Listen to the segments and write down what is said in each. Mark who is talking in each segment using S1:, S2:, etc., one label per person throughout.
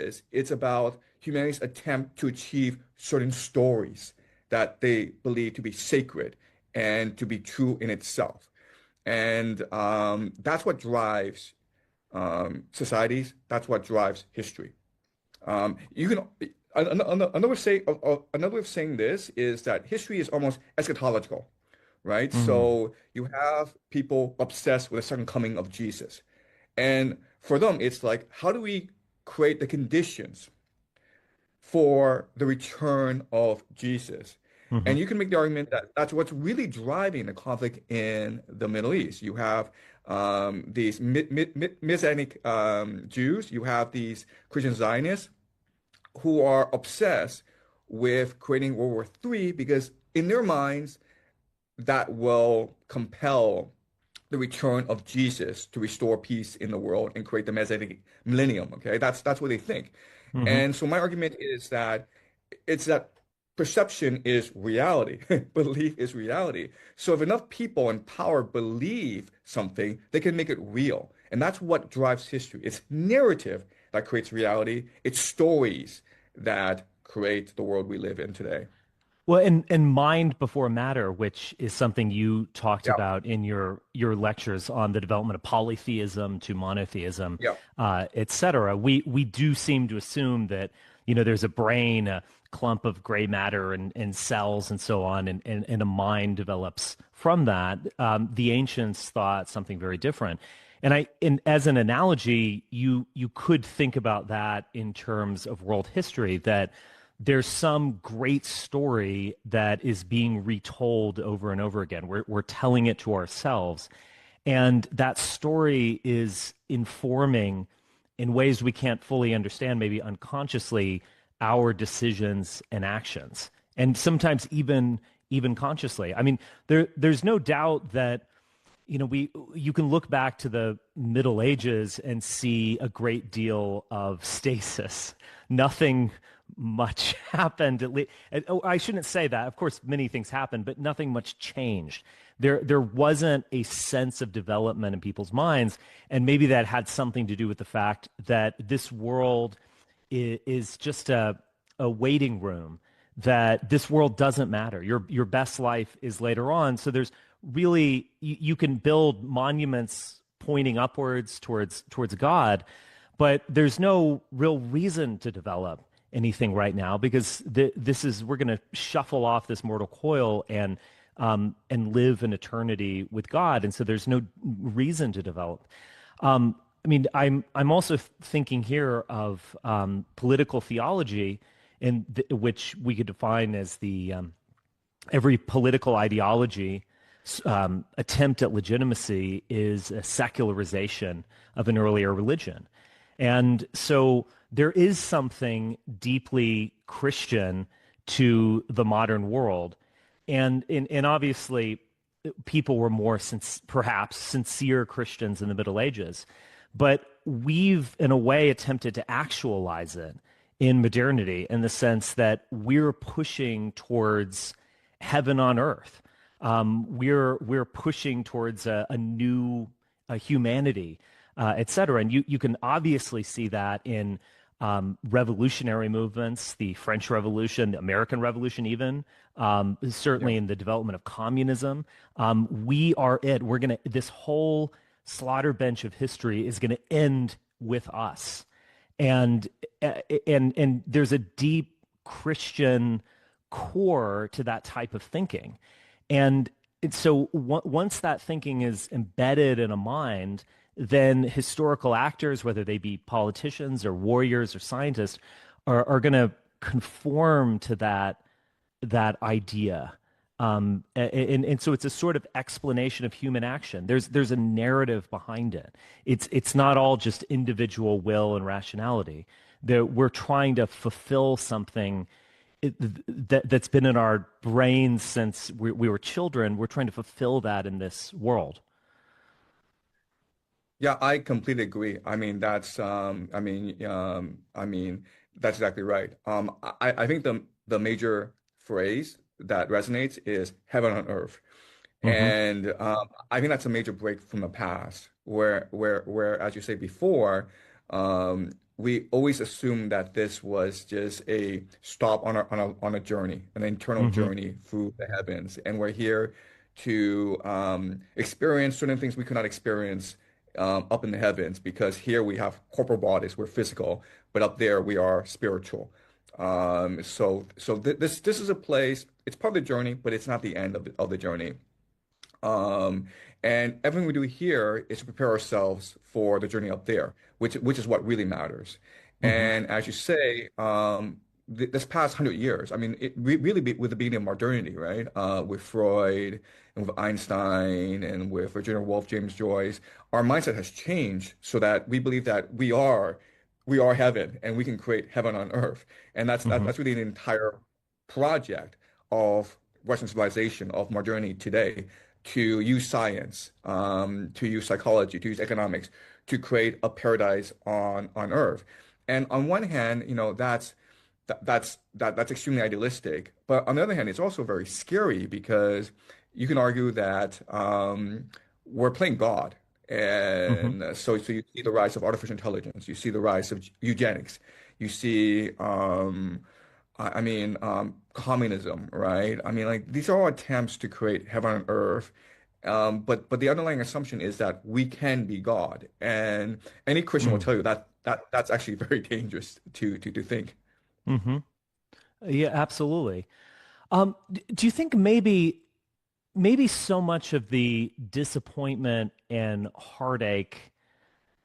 S1: is, it's about humanity's attempt to achieve certain stories that they believe to be sacred and to be true in itself. And that's what drives societies. That's what drives history. You can another way of saying this is that history is almost eschatological, right?
S2: Hmm.
S1: So you have people obsessed with the second coming of Jesus, and for them, it's like, how do we create the conditions for the return of Jesus?
S2: Hmm.
S1: And you can make the argument that that's what's really driving the conflict in the Middle East. You have these Messianic Jews, you have these Christian Zionists who are obsessed with creating World War III because in their minds, that will compel the return of Jesus to restore peace in the world and create the Messianic millennium. Okay, that's what they think.
S2: Hmm.
S1: And so my argument is that it's that perception is reality. Belief is reality. So if enough people in power believe something, they can make it real. And that's what drives history. It's narrative that creates reality. It's stories that create the world we live in today.
S2: Well, and mind before matter, which is something you talked
S1: Yeah,
S2: about in your lectures on the development of polytheism to monotheism,
S1: yeah.
S2: et cetera. We do seem to assume that, there's a brain, a clump of gray matter and cells and so on, and a mind develops from that. The ancients thought something very different. And as an analogy, you could think about that in terms of world history, that there's some great story that is being retold over and over again. We're telling it to ourselves. And that story is informing in ways we can't fully understand, maybe unconsciously, our decisions and actions. And sometimes even consciously. I mean, there's no doubt that you can look back to the Middle Ages and see a great deal of stasis. Nothing much happened. At least, oh, I shouldn't say that. Of course, many things happened, but nothing much changed. There wasn't a sense of development in people's minds, and maybe that had something to do with the fact that this world is just a waiting room, that this world doesn't matter. Your best life is later on. So there's really you can build monuments pointing upwards towards God, but there's no real reason to develop anything right now because this is we're going to shuffle off this mortal coil and live in eternity with God, and so there's no reason to develop. I mean, I'm also thinking here of political theology, which we could define as the every political ideology attempt at legitimacy is a secularization of an earlier religion. And so there is something deeply Christian to the modern world. And obviously, people were more perhaps sincere Christians in the Middle Ages. But we've, in a way, attempted to actualize it in modernity in the sense that we're pushing towards heaven on earth. We're pushing towards a new humanity, et cetera. And you can obviously see that in revolutionary movements, the French Revolution, the American Revolution, even
S1: Yeah.
S2: certainly in the development of communism. We are it. We're gonna. This whole slaughter bench of history is going to end with us, and and there's a deep Christian core to that type of thinking. And so once that thinking is embedded in a mind, then historical actors, whether they be politicians or warriors or scientists, are going to conform to that idea. And so it's a sort of explanation of human action. There's a narrative behind it. It's not all just individual will and rationality. We're trying to fulfill something that's been in our brains since we were children. We're trying to fulfill that in this world.
S1: Yeah, I completely agree. I mean that's exactly right. I think the major phrase that resonates is heaven on earth.
S2: Hmm.
S1: And I think that's a major break from the past, where as you say before, we always assumed that this was just a stop on a journey, an internal
S2: Hmm.
S1: journey through the heavens, and we're here to experience certain things we could not experience up in the heavens because here we have corporal bodies, we're physical, but up there we are spiritual. This is a place. It's part of the journey, but it's not the end of the journey. Um, and everything we do here is to prepare ourselves for the journey up there, which is what really matters.
S2: Hmm.
S1: And as you say, this past 100 years, I mean, really with the beginning of modernity, right? With Freud and with Einstein and with Virginia Woolf, James Joyce, our mindset has changed so that we believe that we are heaven and we can create heaven on earth. And
S2: Hmm.
S1: that's really the entire project of Western civilization, of modernity today, to use science, to use psychology, to use economics, to create a paradise on Earth. And on one hand, that's extremely idealistic. But on the other hand, it's also very scary because you can argue that we're playing God.
S2: Hmm.
S1: And so you see the rise of artificial intelligence, you see the rise of eugenics, you see communism, right? I mean, like these are all attempts to create heaven on earth. But the underlying assumption is that we can be God, and any Christian will tell you that that's actually very dangerous to think.
S2: Hmm. Yeah, absolutely. Do you think maybe so much of the disappointment and heartache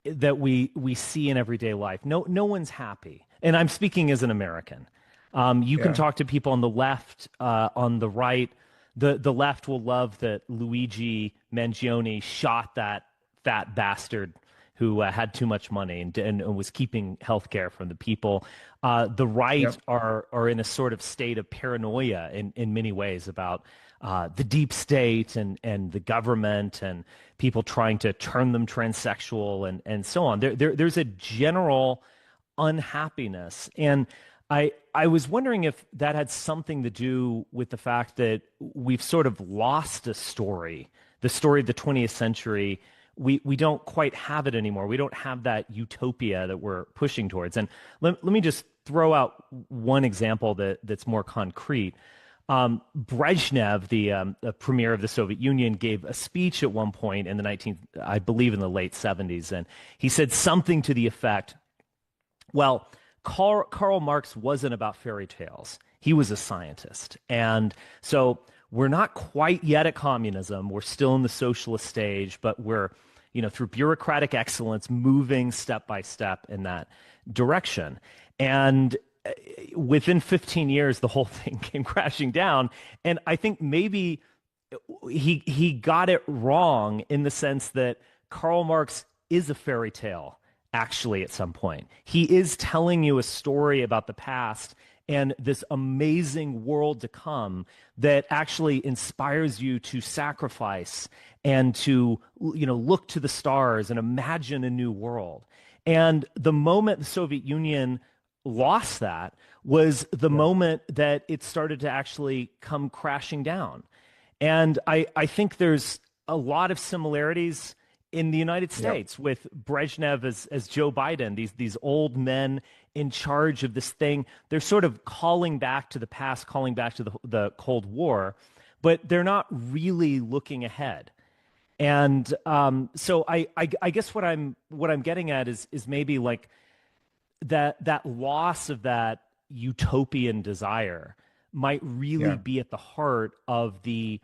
S2: that we see in everyday life, no one's happy, and I'm speaking as an American. You can
S1: Yeah,
S2: talk to people on the left, on the right. The left will love that Luigi Mangione shot that fat bastard who had too much money and was keeping healthcare from the people. The
S1: yeah,
S2: right are in a sort of state of paranoia in many ways about the deep state and the government and people trying to turn them transsexual and so on. There's a general unhappiness. And I was wondering if that had something to do with the fact that we've sort of lost a story, the story of the 20th century. We don't quite have it anymore. We don't have that utopia that we're pushing towards. And let me just throw out one example that's more concrete. Brezhnev, the premier of the Soviet Union, gave a speech at one point in the 19th, I believe in the late 70s, and he said something to the effect, well, Karl Marx wasn't about fairy tales. He was a scientist. And so we're not quite yet at communism. We're still in the socialist stage, but we're, through bureaucratic excellence, moving step by step in that direction. And within 15 years, the whole thing came crashing down. And I think maybe he got it wrong in the sense that Karl Marx is a fairy tale actually at some point. He is telling you a story about the past and this amazing world to come that actually inspires you to sacrifice and to look to the stars and imagine a new world. And the moment the Soviet Union lost that was the
S1: yeah,
S2: moment that it started to actually come crashing down. And I think there's a lot of similarities in the United
S1: yeah,
S2: States with Brezhnev as Joe Biden, these old men in charge of this thing. They're sort of calling back to the past, calling back to the Cold War, but they're not really looking ahead. And so I guess what I'm getting at is maybe like that loss of that utopian desire might really
S1: yeah.
S2: be at the heart of the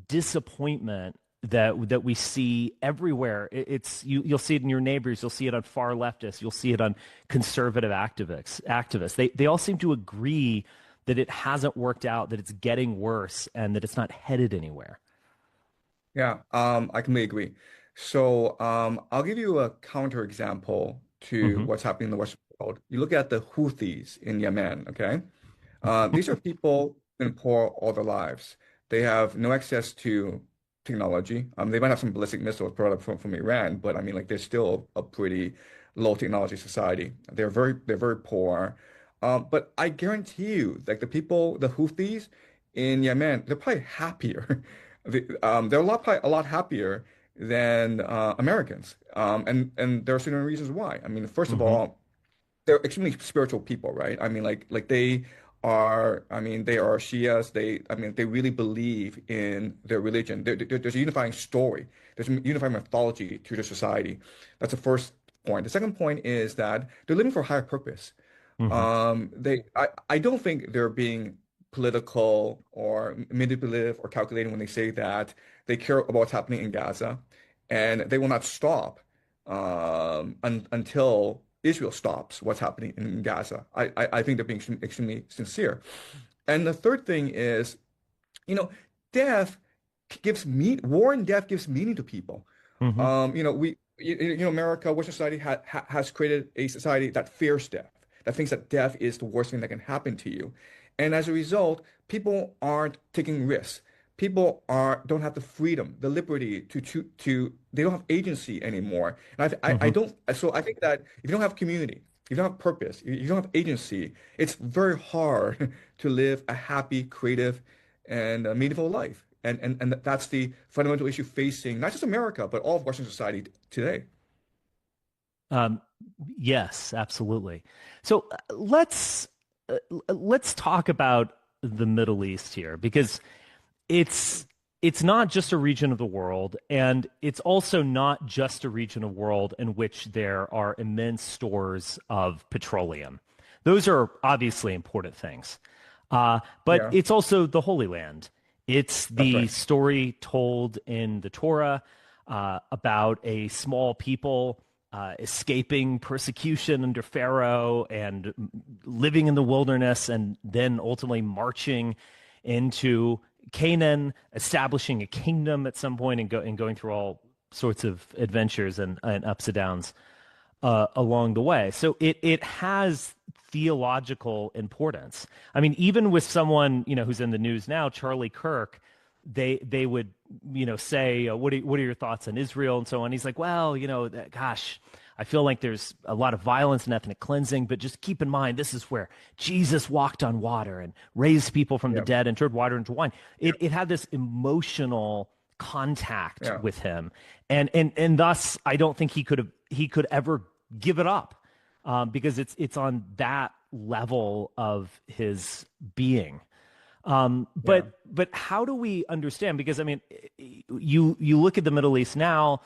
S2: disappointment that we see everywhere. You'll see it in your neighbors, you'll see it on far leftists, you'll see it on conservative activists. They all seem to agree that it hasn't worked out, that it's getting worse, and that it's not headed anywhere.
S1: Yeah, I completely agree. So I'll give you a counterexample to
S2: Hmm.
S1: what's happening in the Western world. You look at the Houthis in Yemen, okay? These are people in poor all their lives. They have no access to technology. They might have some ballistic missiles brought up from Iran, but I mean, like, they're still a pretty low technology society. They're very poor. But I guarantee you, like the Houthis in Yemen, they're probably happier. They're probably a lot happier than Americans. And there are certain reasons why. I mean, first of
S2: Hmm.
S1: all, they're extremely spiritual people, right? I mean, like they are. I mean, they are Shias. I mean, they really believe in their religion. There's a unifying story. There's a unifying mythology to their society. That's the first point. The second point is that they're living for a higher purpose.
S2: Hmm.
S1: I don't think they're being political or manipulative or calculating when they say that they care about what's happening in Gaza, and they will not stop until Israel stops what's happening in Gaza. I think they're being extremely sincere. And the third thing is, you know, death war and death gives meaning to people.
S2: Hmm.
S1: America, Western society has created a society that fears death, that thinks that death is the worst thing that can happen to you. And as a result, people aren't taking risks. People don't have the freedom, the liberty they don't have agency anymore. And I
S2: Hmm.
S1: don't, so I think that if you don't have community, if you don't have purpose, if you don't have agency, it's very hard to live a happy, creative, and meaningful life. And that's the fundamental issue facing not just America, but all of Western society today.
S2: Um, yes, absolutely. So let's talk about the Middle East here because it's it's not just a region of the world, and it's also not just a region of the world in which there are immense stores of petroleum. Those are obviously important things. But
S1: Yeah,
S2: it's also the Holy Land. It's
S1: that's
S2: the
S1: right.
S2: story told in the Torah about a small people escaping persecution under Pharaoh and living in the wilderness and then ultimately marching into Canaan, establishing a kingdom at some point and going through all sorts of adventures and ups and downs along the way. So it has theological importance. I mean, even with someone who's in the news now, Charlie Kirk, they would say, what are your thoughts on Israel and so on. He's like, well, gosh, I feel like there's a lot of violence and ethnic cleansing, but just keep in mind this is where Jesus walked on water and raised people from the
S1: Yeah,
S2: dead and turned water into wine.
S1: yeah,
S2: It had this emotional contact
S1: yeah,
S2: with him, and thus I don't think he could ever give it up because it's on that level of his being.
S1: yeah.
S2: But how do we understand? Because I mean, you look at the Middle East now,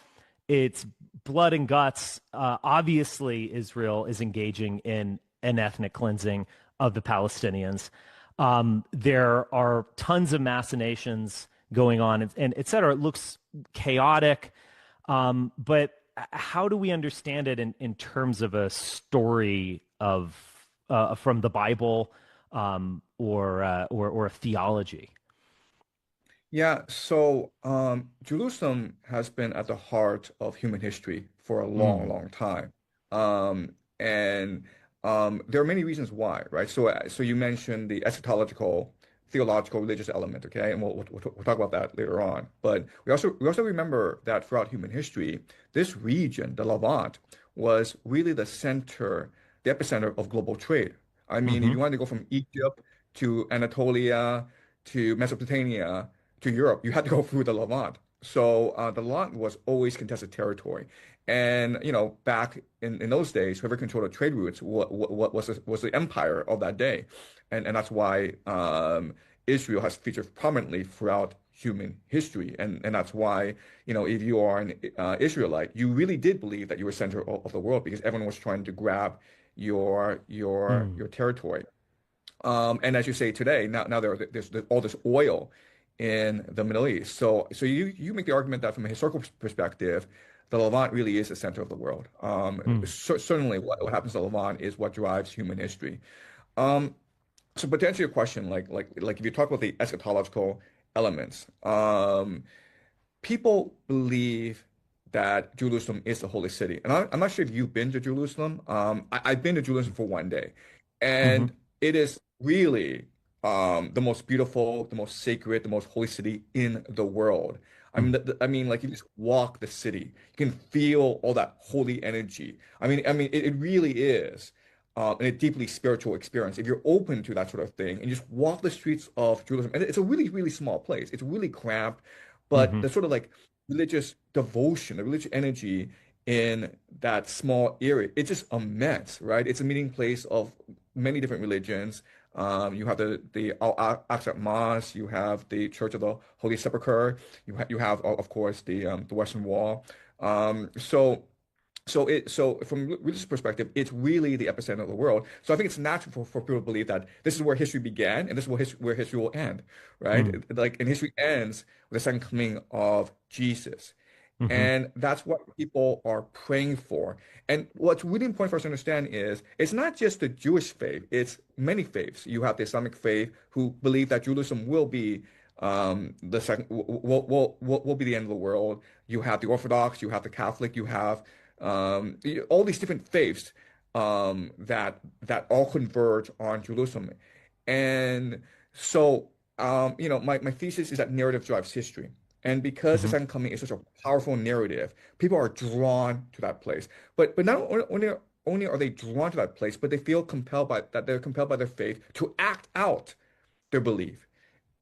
S2: it's blood and guts. Obviously, Israel is engaging in an ethnic cleansing of the Palestinians. There are tons of machinations going on, and et cetera. It looks chaotic, but how do we understand it in terms of a story of from the Bible or a theology?
S1: Yeah, so Jerusalem has been at the heart of human history for a long,
S2: Mm,
S1: long time. And there are many reasons why, right? So you mentioned the eschatological, theological, religious element, okay? And we'll talk about that later on. But we also remember that throughout human history, this region, the Levant, was really the center, the epicenter of global trade. I mean, if
S2: hmm.
S1: you wanted to go from Egypt to Anatolia to Mesopotamia to Europe, you had to go through the Levant. So the Levant was always contested territory. And back in those days, whoever controlled the trade routes was the empire of that day, and that's why Israel has featured prominently throughout human history, and that's why if you are an Israelite, you really did believe that you were center of the world because everyone was trying to grab your
S2: Mm.
S1: territory. And as you say today, now there's all this oil in the Middle East. So you make the argument that from a historical perspective, the Levant really is the center of the world.
S2: Mm.
S1: Certainly, what happens to the Levant is what drives human history. Um, but to answer your question, like if you talk about the eschatological elements, people believe that Jerusalem is the holy city. And I'm not sure if you've been to Jerusalem. I've been to Jerusalem for one day,
S2: Hmm.
S1: and it is really the most beautiful, the most sacred, the most holy city in the world.
S2: Mm.
S1: I mean, like you just walk the city, you can feel all that holy energy. It really is a deeply spiritual experience. If you're open to that sort of thing and you just walk the streets of Jerusalem, and it's a really, really small place. It's really cramped, but
S2: Hmm.
S1: the sort of like religious devotion, the religious energy in that small area. It's just immense, right? It's a meeting place of many different religions. You have the Al-Aqsa Mosque, you have the Church of the Holy Sepulchre, you have of course the Western Wall. So from religious perspective, it's really the epicenter of the world. So I think it's natural for people to believe that this is where history began and this is where history will end, right?
S2: Mm.
S1: Like, and history ends with the second coming of Jesus.
S2: Hmm.
S1: And that's what people are praying for. And what's really important for us to understand is it's not just the Jewish faith, it's many faiths. You have the Islamic faith who believe that Jerusalem will be the second will be the end of the world. You have the Orthodox, you have the Catholic, you have all these different faiths that all converge on Jerusalem. And so my thesis is that narrative drives history. And because the
S2: Hmm.
S1: second coming is such a powerful narrative, people are drawn to that place. But not only are they drawn to that place, but they feel compelled by that they're compelled by their faith to act out their belief.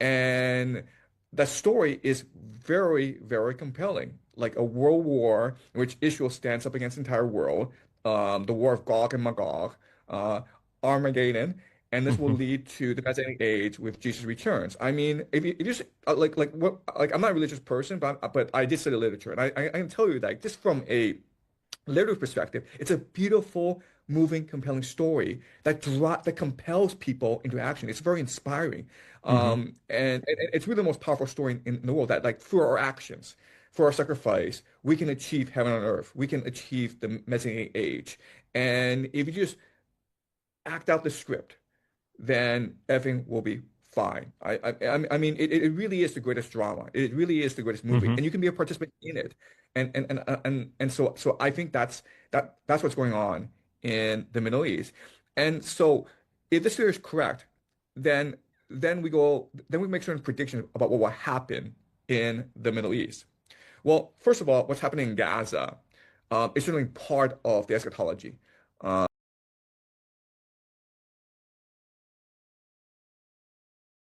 S1: And the story is very, very compelling. Like a world war in which Israel stands up against the entire world, the war of Gog and Magog, uh, Armageddon, and this will
S2: Hmm.
S1: lead to the Messianic age with Jesus returns. I mean, if you just I'm not a religious person, but I did study literature, and I can tell you that just from a literary perspective, it's a beautiful, moving, compelling story that compels people into action. It's very inspiring,
S2: Hmm.
S1: and it's really the most powerful story in the world. That like through our actions, for our sacrifice, we can achieve heaven on earth. We can achieve the Messianic age, and if you just act out the script, then everything will be fine. I mean, it really is the greatest drama. It really is the greatest movie,
S2: Hmm.
S1: and you can be a participant in it. And so I think that's what's going on in the Middle East. And so if this theory is correct, then then we make certain predictions about what will happen in the Middle East. Well, first of all, what's happening in Gaza is certainly part of the eschatology.